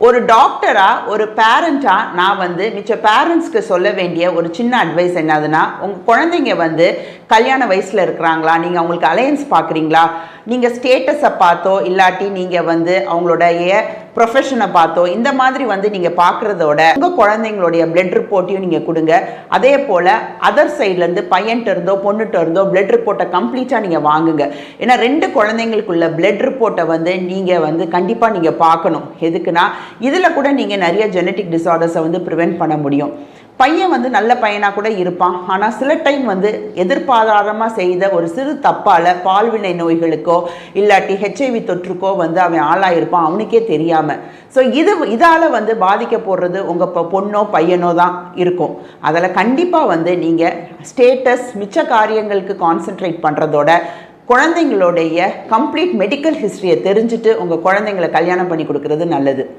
ஒரு டாக்டரா ஒரு பேரண்டா நான் மிச்ச பேரண்ட்ஸ்க்கு சொல்ல வேண்டிய ஒரு சின்ன அட்வைஸ் என்னதுன்னா, உங்க குழந்தைங்க கல்யாண வயசுல இருக்கிறாங்களா, நீங்க அவங்களுக்கு அலையன்ஸ் பார்க்குறீங்களா, நீங்க ஸ்டேட்டஸை பார்த்தோ இல்லாட்டி நீங்க அவங்களுடைய ப்ரொஃபஷனை பார்த்தோ இந்த மாதிரி நீங்க பார்க்குறதோட உங்க குழந்தைங்களுடைய பிளட் ரிப்போர்ட்டையும் நீங்க கொடுங்க. அதே போல அதர் சைட்லேருந்து பையன்கிட்ட இருந்தோ பொண்ணுகிட்ட இருந்தோ பிளட் ரிப்போர்ட்டை கம்ப்ளீட்டாக நீங்க வாங்குங்க. ஏன்னா 2 குழந்தைங்களுக்குள்ள பிளட் ரிப்போர்ட்டை நீங்க கண்டிப்பாக நீங்க பார்க்கணும். எதுக்குன்னா இதில் கூட நீங்கள் நிறைய ஜெனட்டிக் டிசார்டர்ஸை ப்ரிவென்ட் பண்ண முடியும். பையன் நல்ல பையனாக கூட இருப்பான், ஆனால் சில டைம் எதிர்பாராதமாக செய்த ஒரு சிறு தப்பால் பால்வினை நோய்களுக்கோ இல்லாட்டி HIV தொற்றுக்கோ அவன் ஆளாயிருப்பான் அவனுக்கே தெரியாமல். ஸோ இதால் பாதிக்க போடுறது உங்கள் பொண்ணோ பையனோ தான் இருக்கும். அதில் கண்டிப்பாக நீங்கள் ஸ்டேட்டஸ் மிச்ச காரியங்களுக்கு கான்சென்ட்ரேட் பண்ணுறதோட குழந்தைங்களுடைய கம்ப்ளீட் மெடிக்கல் ஹிஸ்ட்ரியை தெரிஞ்சுட்டு உங்கள் குழந்தைங்களை கல்யாணம் பண்ணி கொடுக்கறது நல்லது.